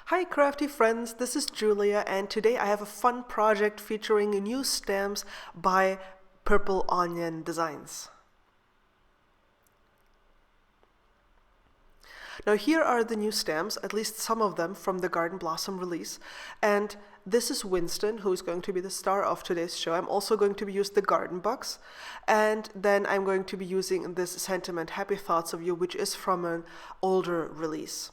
Hi crafty friends, this is Julia and today I have a fun project featuring new stamps by Purple Onion Designs. Now here are the new stamps, at least some of them from the Garden Blossom release, and this is Winston, who is going to be the star of today's show. I'm also going to be using the Garden Bugs, and then I'm going to be using this Sentiment Happy Thoughts of You, which is from an older release.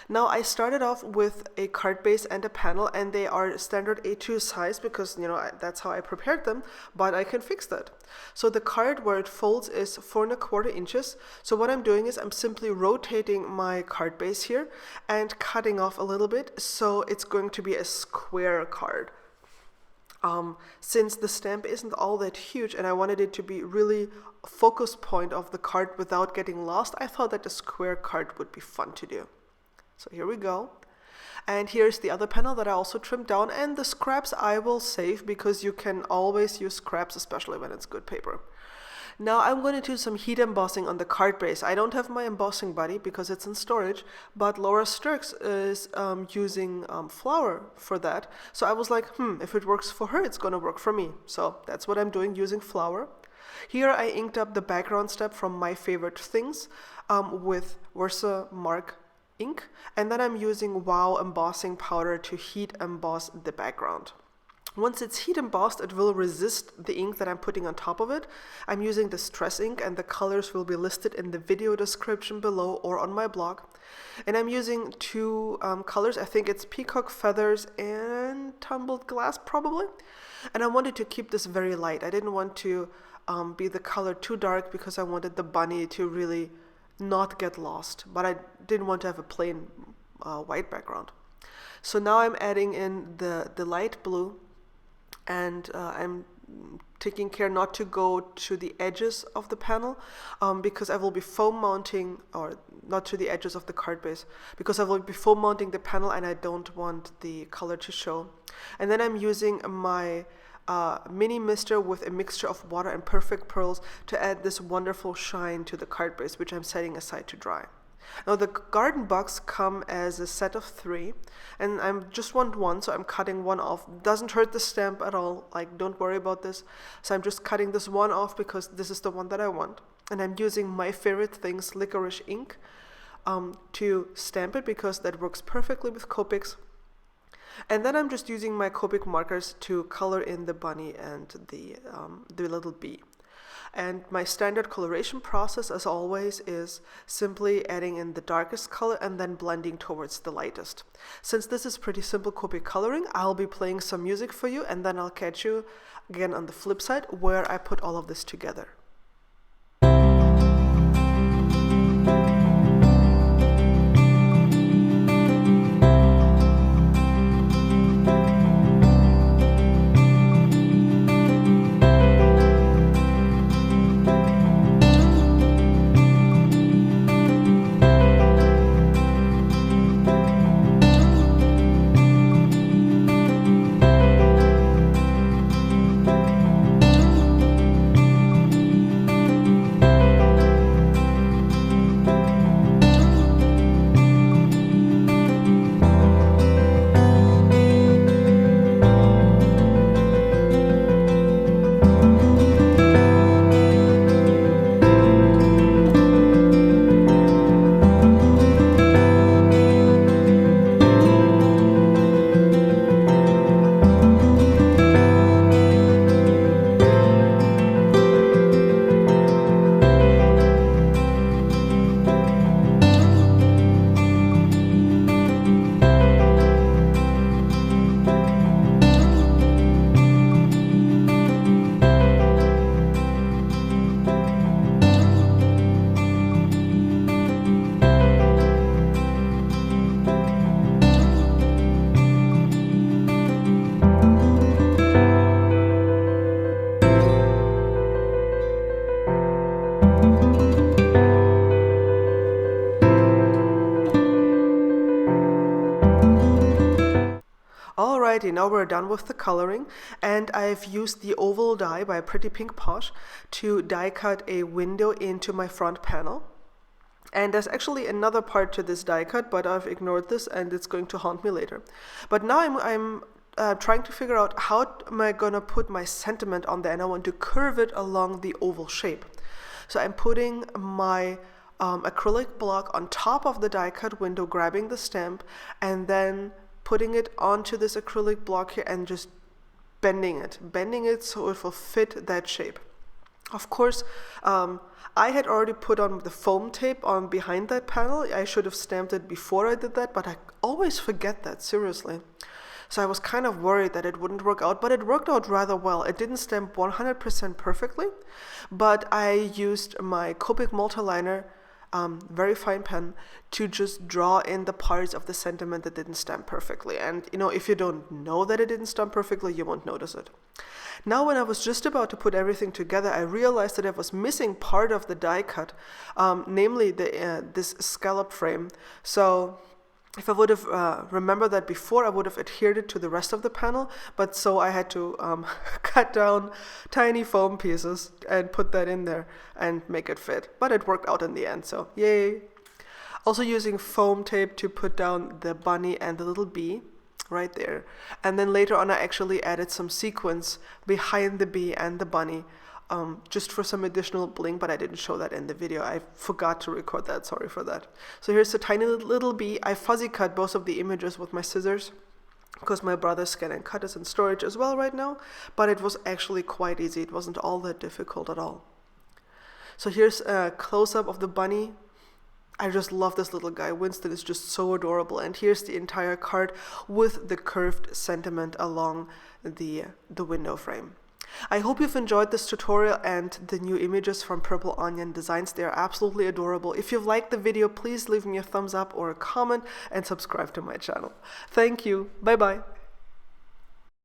Now I started off with a card base and a panel, and they are standard A2 size because that's how I prepared them, but I can fix that. So the card where it folds is 4¼ inches. So what I'm doing is I'm simply rotating my card base here and cutting off a little bit, so it's going to be a square card. Since the stamp isn't all that huge and I wanted it to be really a focus point of the card without getting lost, I thought that a square card would be fun to do. So here we go. And here's the other panel that I also trimmed down, and the scraps I will save because you can always use scraps, especially when it's good paper. Now I'm going to do some heat embossing on the card base. I don't have my embossing buddy because it's in storage, but Laura Sturks is using flour for that. So I was like, if it works for her, it's going to work for me. So that's what I'm doing, using flour. Here I inked up the background step from My Favorite Things with Versamark ink, and then I'm using Wow embossing powder to heat emboss the background. Once it's heat embossed, it will resist the ink that I'm putting on top of it. I'm using the Stress ink, and the colors will be listed in the video description below or on my blog. And I'm using two colors. I think it's Peacock Feathers and Tumbled Glass probably. And I wanted to keep this very light. I didn't want to be the color too dark because I wanted the bunny to really not get lost, but I didn't want to have a plain white background. So now I'm adding in the light blue, and I'm taking care not to go to the edges of the panel because I will be foam mounting, or not to the edges of the card base, because I will be foam mounting the panel and I don't want the color to show. And then I'm using my mini mister with a mixture of water and perfect pearls to add this wonderful shine to the card base, which I'm setting aside to dry. Now the garden bugs come as a set of 3, and I just want one, so I'm cutting one off. Doesn't hurt the stamp at all, like don't worry about this. So I'm just cutting this one off because this is the one that I want. And I'm using My Favorite Things licorice ink to stamp it because that works perfectly with Copics. And then I'm just using my Copic markers to color in the bunny and the little bee. And my standard coloration process, as always, is simply adding in the darkest color and then blending towards the lightest. Since this is pretty simple Copic coloring, I'll be playing some music for you, and then I'll catch you again on the flip side where I put all of this together. Alrighty, now we're done with the coloring, and I've used the oval die by Pretty Pink Posh to die cut a window into my front panel. And there's actually another part to this die cut, but I've ignored this and it's going to haunt me later. But now I'm trying to figure out how am I going to put my sentiment on there, and I want to curve it along the oval shape. So I'm putting my acrylic block on top of the die cut window, grabbing the stamp, and then putting it onto this acrylic block here and just bending it so it will fit that shape. Of course, I had already put on the foam tape on behind that panel. I should have stamped it before I did that, but I always forget that, seriously. So I was kind of worried that it wouldn't work out, but it worked out rather well. It didn't stamp 100% perfectly, but I used my Copic multiliner, very fine pen, to just draw in the parts of the sentiment that didn't stamp perfectly. And if you don't know that it didn't stamp perfectly, you won't notice it. Now when I was just about to put everything together, I realized that I was missing part of the die cut, namely this scallop frame. So if I would have remembered that before, I would have adhered it to the rest of the panel, but so I had to cut down tiny foam pieces and put that in there and make it fit. But it worked out in the end, so yay! Also using foam tape to put down the bunny and the little bee right there. And then later on I actually added some sequins behind the bee and the bunny, just for some additional bling, but I didn't show that in the video. I forgot to record that, sorry for that. So here's the tiny little bee. I fuzzy cut both of the images with my scissors because my brother Scan and Cut is in storage as well right now, but it was actually quite easy. It wasn't all that difficult at all. So here's a close-up of the bunny. I just love this little guy. Winston is just so adorable. And here's the entire card with the curved sentiment along the window frame. I hope you've enjoyed this tutorial and the new images from Purple Onion Designs. They are absolutely adorable. If you've liked the video, please leave me a thumbs up or a comment and subscribe to my channel. Thank you. Bye bye.